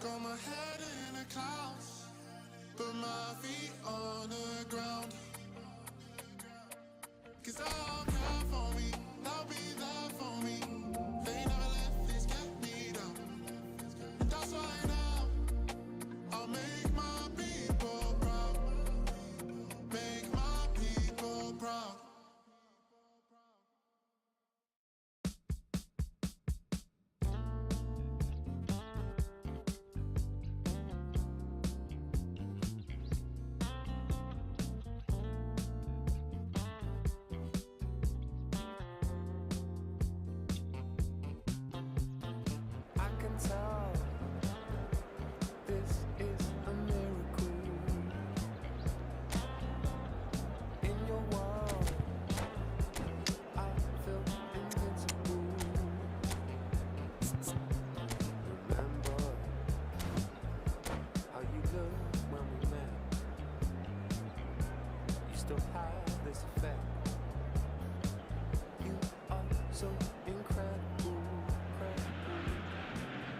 Got my head in the clouds, but my feet on the ground. 'Cause they'll care for me, they'll be there for me. They never let this get me down. And that's why now I'll make my people proud. Make my people proud.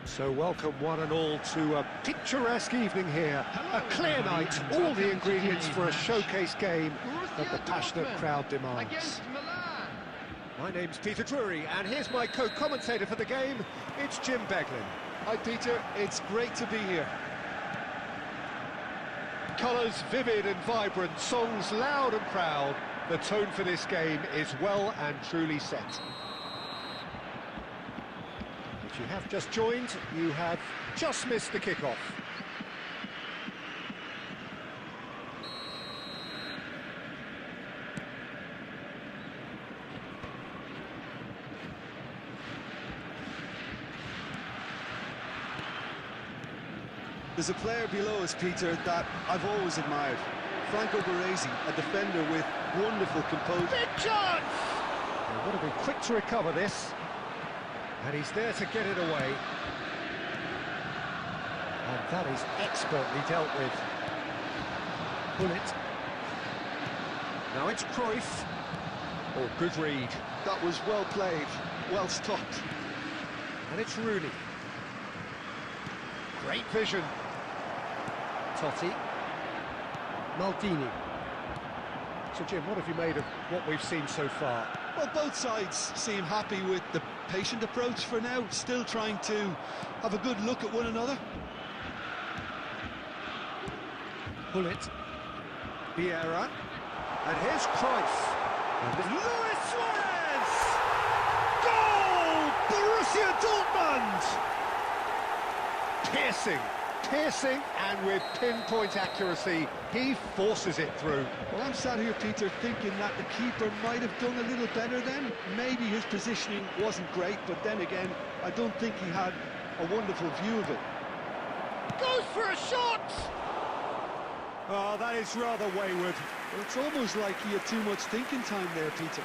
So welcome one and all to a picturesque evening here, a clear night, all the ingredients for a showcase game that the passionate crowd demands. My name's Peter Drury, and here's my co-commentator for the game, it's Jim Beglin. Hi Peter, it's great to be here. Colours vivid and vibrant, songs loud and proud. The tone for this game is well and truly set. If you have just joined, you have just missed the kickoff. There's a player below us, Peter, that I've always admired. Franco Baresi, a defender with wonderful composure. Big chance! They've got to be quick to recover this. And he's there to get it away. And that is expertly dealt with. Bullet. Now it's Cruyff. Oh, good read. That was well played, well stopped. And it's Rooney. Great vision. Totti. Maldini. So Jim, what have you made of what we've seen so far? Well, both sides seem happy with the patient approach for now, still trying to have a good look at one another. Bullet. Vieira. And here's Cruyff. And Luis Suarez! Goal! Borussia Dortmund! Piercing, and with pinpoint accuracy, he forces it through. Well, I'm sat here, Peter, thinking that the keeper might have done a little better then. Maybe his positioning wasn't great, but then again, I don't think he had a wonderful view of it. Goes for a shot! Oh, that is rather wayward. Well, it's almost like he had too much thinking time there, Peter.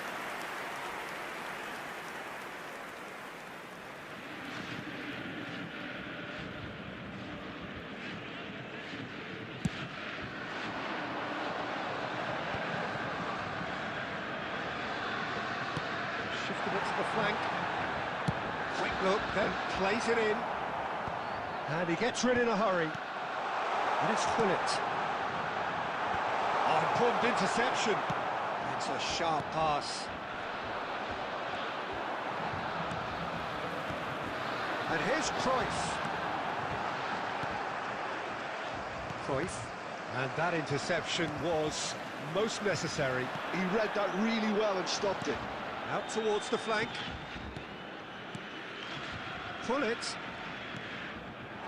Shifted it to the flank. Quick look, then plays it in. And he gets rid in a hurry. And it's Bullet. Oh, important interception. It's a sharp pass. And here's Cruyff. And that interception was most necessary. He read that really well and stopped it. Out towards the flank. Bullet.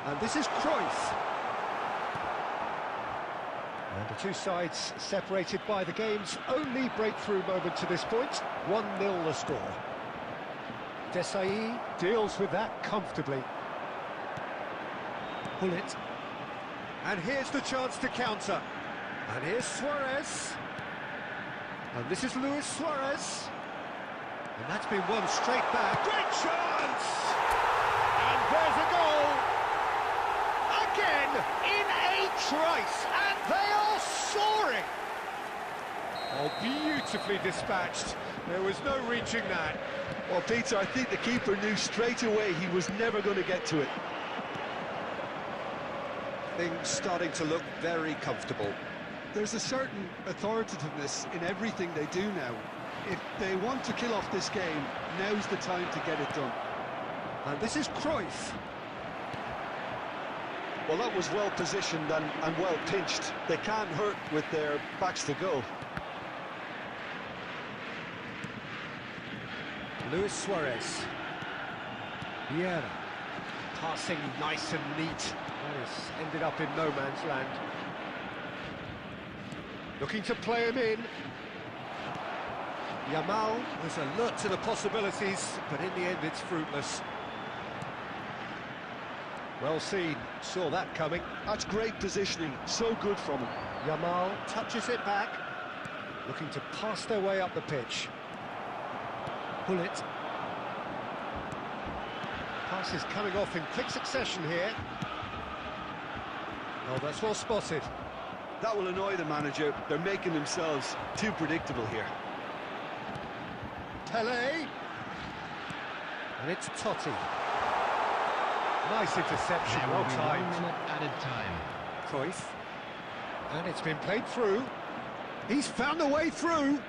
And this is Cruyff. And the two sides separated by the game's only breakthrough moment to this point. 1-0 the score. Desai deals with that comfortably. Bullet. And here's the chance to counter. And here's Suarez. And this is Luis Suarez. And that's been won straight back. Great chance! And there's a goal! Again, in a trice, and they are soaring! Oh, beautifully dispatched. There was no reaching that. Well, Peter, I think the keeper knew straight away he was never going to get to it. things starting to look very comfortable. There's a certain authoritativeness in everything they do now. If they want to kill off this game, now's the time to get it done. And this is Cruyff. Well, that was well positioned and well pinched. They can't hurt with their backs to goal. Luis Suarez. Vieira. Passing nice and neat. That has ended up in no man's land. Looking to play him in. Yamal was alert to the possibilities, but in the end it's fruitless. Well seen, saw that coming. That's great positioning, so good from him. Yamal touches it back, looking to pass their way up the pitch. Bullet. Pass is coming off in quick succession here. Oh, that's well spotted. That will annoy the manager. They're making themselves too predictable here. Pelé. And it's Totti. Nice interception, well timed. 1 minute added time. Cruyff. And it's been played through. He's found a way through.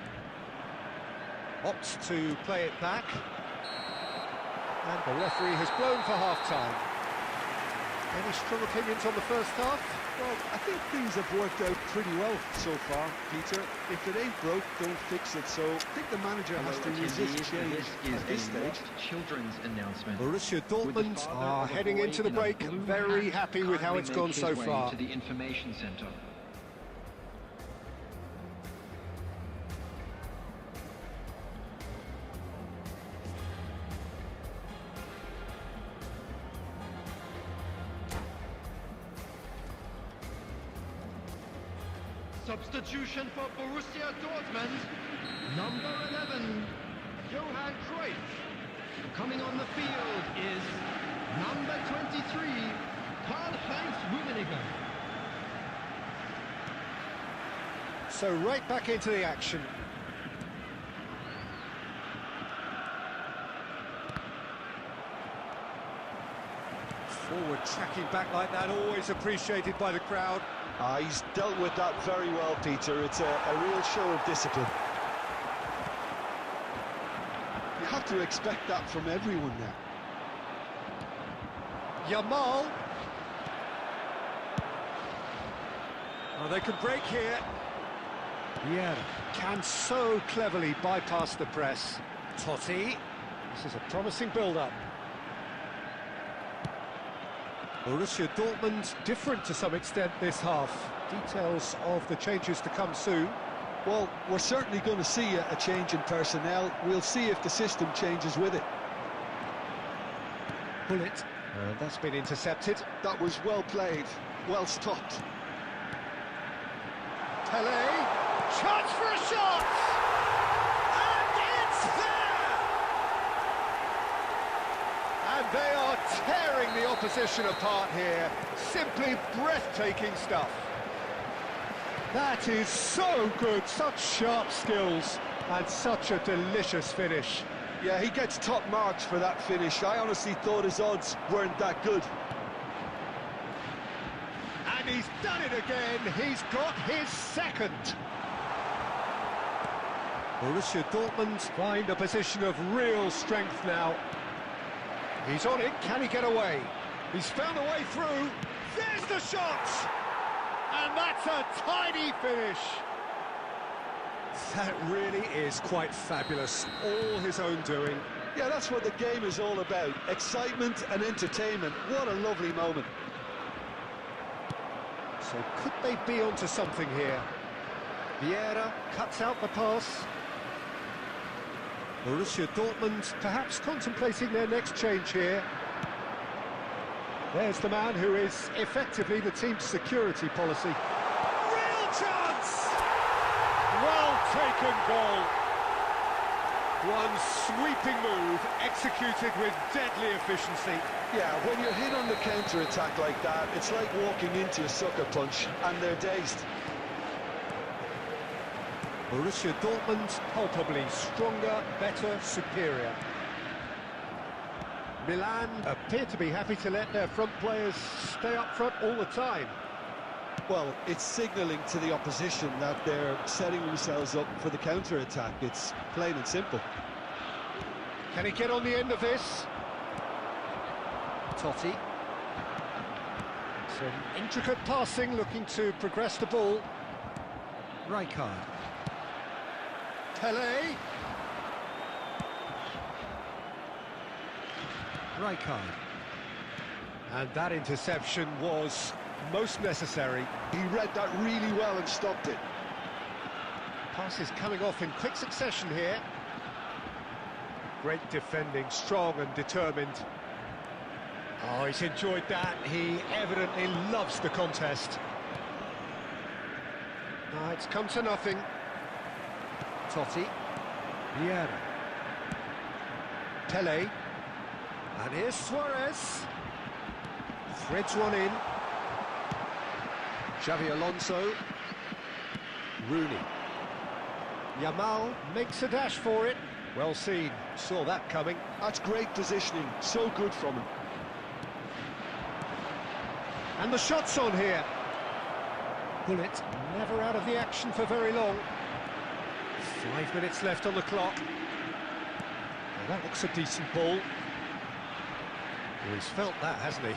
Opts to play it back. And the referee has blown for half-time. Any strong opinions on the first half? Well, I think things have worked out pretty well so far, Peter. If it ain't broke, don't fix it. So I think the manager has to resist change at this stage. Children's announcement. Borussia Dortmund are heading into the break, very happy with how it's gone so far. To the information center. Substitution for Borussia Dortmund, number 11, Johan Cruyff. Coming on the field is number 23, Karl-Heinz Rummenigge. So right back into the action. Forward tracking back like that, always appreciated by the crowd. He's dealt with that very well, Peter. It's a real show of discipline. You have to expect that from everyone now. Yamal. Oh, they can break here. Yeah, can so cleverly bypass the press. Totti. This is a promising build-up. Borussia Dortmund different to some extent this half. Details of the changes to come soon. Well, we're certainly going to see a change in personnel. We'll see if the system changes with it. Bullet. That's been intercepted. That was well played, well stopped. Pelé. Chance for a shot! And it's there! And they are tearing the opposition apart here. Simply breathtaking stuff. That is so good, such sharp skills, and such a delicious finish. Yeah, he gets top marks for that finish. I honestly thought his odds weren't that good. And he's done it again, he's got his second. Borussia Dortmund find a position of real strength now. He's on it, can he get away? He's found a way through, there's the shot! And that's a tiny finish. That really is quite fabulous, all his own doing. Yeah, that's what the game is all about. Excitement and entertainment. What a lovely moment. So could they be onto something here? Vieira cuts out the pass. Borussia Dortmund perhaps contemplating their next change here. There's the man who is effectively the team's security policy. Real chance! Well taken goal. One sweeping move executed with deadly efficiency. Yeah, when you're hit on the counter-attack like that, it's like walking into a sucker punch, and they're dazed. Borussia Dortmund palpably stronger, better, superior. Milan appear to be happy to let their front players stay up front all the time. Well, it's signalling to the opposition that they're setting themselves up for the counter-attack. It's plain and simple. Can he get on the end of this? Totti. Some intricate passing, looking to progress the ball. Rijkaard. Pele. Rijkaard. And that interception was most necessary. He read that really well and stopped it. Passes coming off in quick succession here. Great defending, strong and determined. Oh, he's enjoyed that. He evidently loves the contest. No, it's come to nothing. Totti. Vieira. Pele. And here's Suarez. Threads one in. Xavi Alonso. Rooney. Yamal makes a dash for it. Well seen, saw that coming. That's great positioning, so good from him. And the shot's on here. Bullet never out of the action for very long. 5 minutes left on the clock. Well, that looks a decent ball. Well, he's felt that, hasn't he?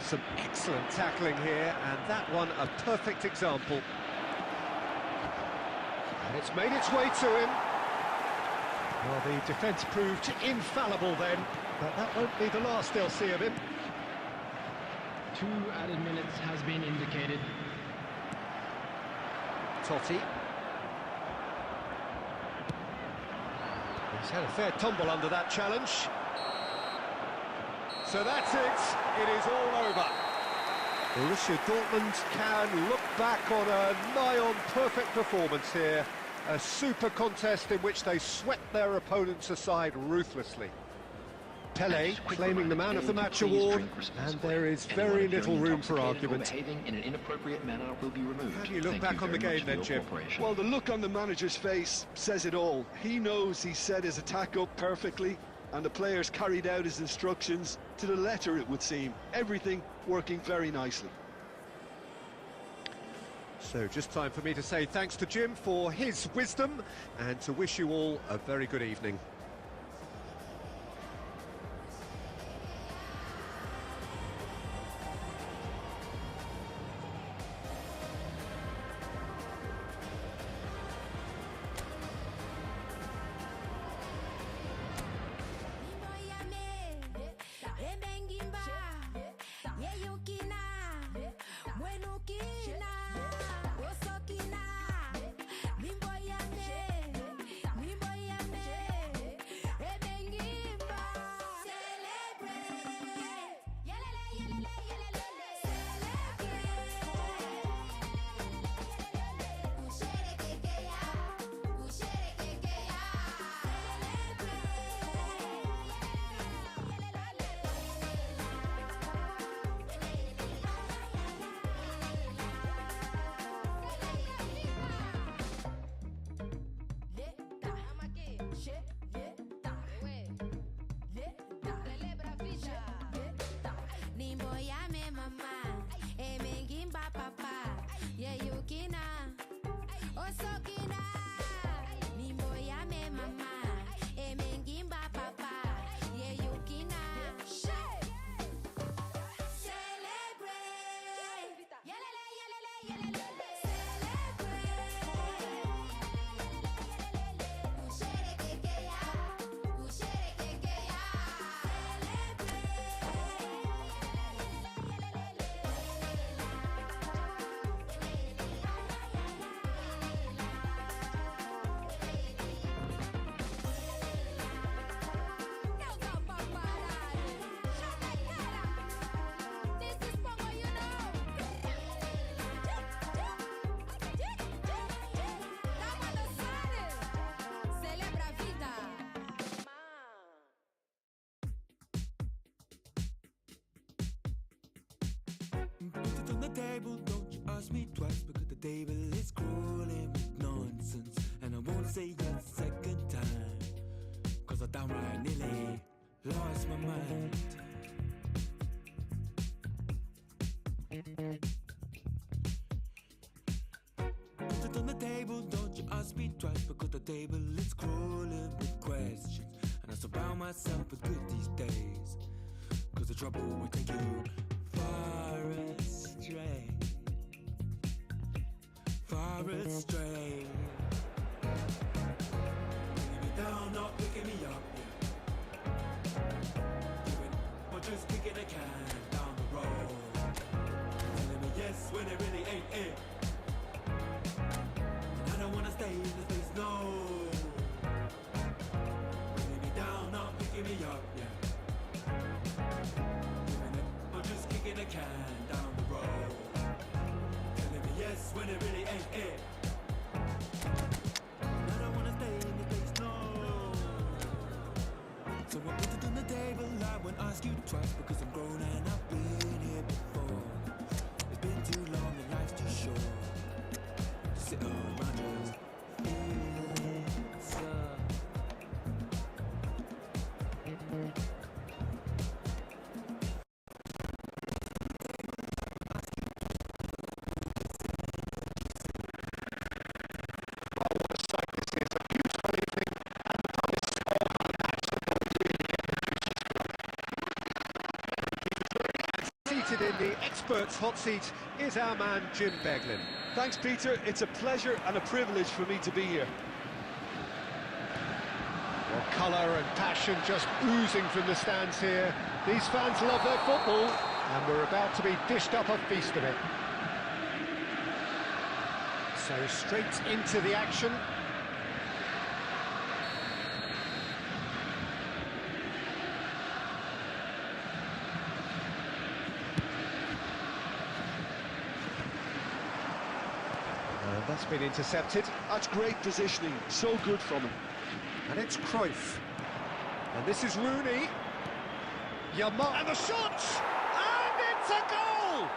Some excellent tackling here, and that one a perfect example. And it's made its way to him. Well, the defence proved infallible then, but that won't be the last they'll see of him. 2 added minutes has been indicated. Totti. He's had a fair tumble under that challenge. So that's it. It is all over. Borussia Dortmund can look back on a nigh-on perfect performance here. A super contest in which they swept their opponents aside ruthlessly. Pele claiming the man of the match award, and there is very little room for argument. Behaving in an inappropriate manner will be removed. How do you look back on the game then, Jim? Well, the look on the manager's face says it all. He knows he set his attack up perfectly, and the players carried out his instructions to the letter, it would seem. Everything working very nicely. So just time for me to say thanks to Jim for his wisdom, and to wish you all a very good evening. Put it on the table, don't you ask me twice, because the table is crawling with nonsense, and I won't say that second time, cause I downright nearly lost my mind. Put it on the table, don't you ask me twice, because the table is crawling with questions, and I surround myself with good these days, cause the trouble will take you far astray, far astray. Bringing me down, not picking me up, yeah. Or just kicking a can down the road, telling me yes when it really ain't it. And I don't wanna stay in this place, no. Bringing me down, not picking me up, yeah. Or just kicking a can down the road, telling me yes when it really ain't it. And I don't wanna stay in this place, no. So I put it on the table, I won't ask you twice, because I'm grown and I've been here before. It's been too long and life's too short to sit around just feeling so. Seated in the experts' hot seat is our man Jim Beglin. Thanks, Peter. It's a pleasure and a privilege for me to be here. Well, colour and passion just oozing from the stands here. These fans love their football, and we're about to be dished up a feast of it. So straight into the action. That's been intercepted. That's great positioning. So good from him. And it's Cruyff. And this is Rooney. Yamal. And the shot! And it's a goal!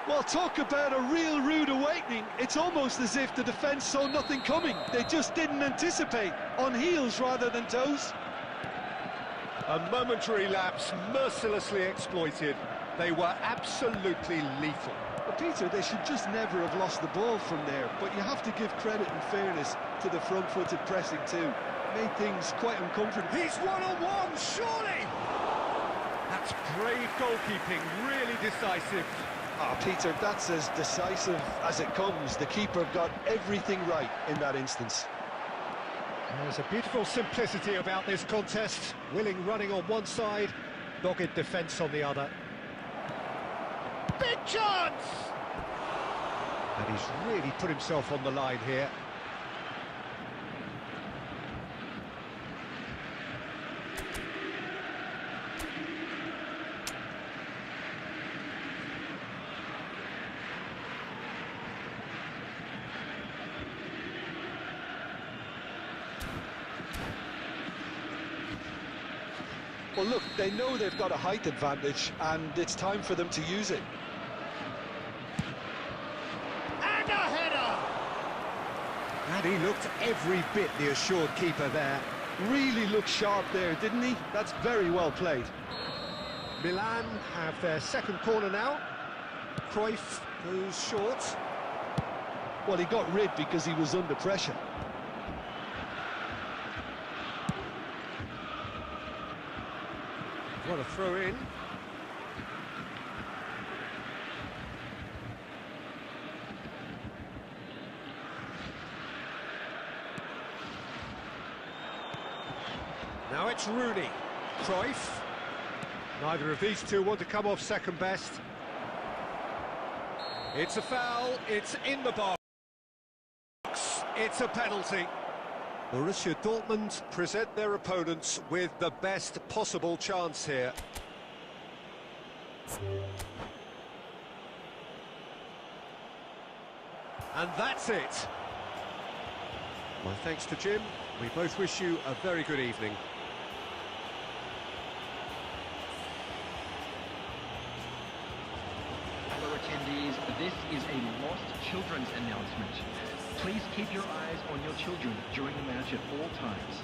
Well, talk about a real rude awakening. It's almost as if the defence saw nothing coming. They just didn't anticipate. On heels rather than toes. A momentary lapse mercilessly exploited. They were absolutely lethal. But Peter, they should just never have lost the ball from there. But you have to give credit and fairness to the front-footed pressing too. Made things quite uncomfortable. He's one-on-one, surely! That's brave goalkeeping, really decisive. Ah, Peter, that's as decisive as it comes. The keeper got everything right in that instance. There's a beautiful simplicity about this contest. Willing running on one side, dogged defence on the other. Big chance! And he's really put himself on the line here. Well, look, they know they've got a height advantage, and it's time for them to use it. And a header! And he looked every bit the assured keeper there. Really looked sharp there, didn't he? That's very well played. Milan have their second corner now. Cruyff goes short. Well, he got rid because he was under pressure. What a throw in. Now it's Rooney. Cruyff. Neither of these two want to come off second best. It's a foul, it's in the box. It's a penalty. Borussia Dortmund present their opponents with the best possible chance here. And that's it. My thanks to Jim. We both wish you a very good evening. Hello attendees, this is a lost children's announcement. Please keep your eyes on your children during the match at all times.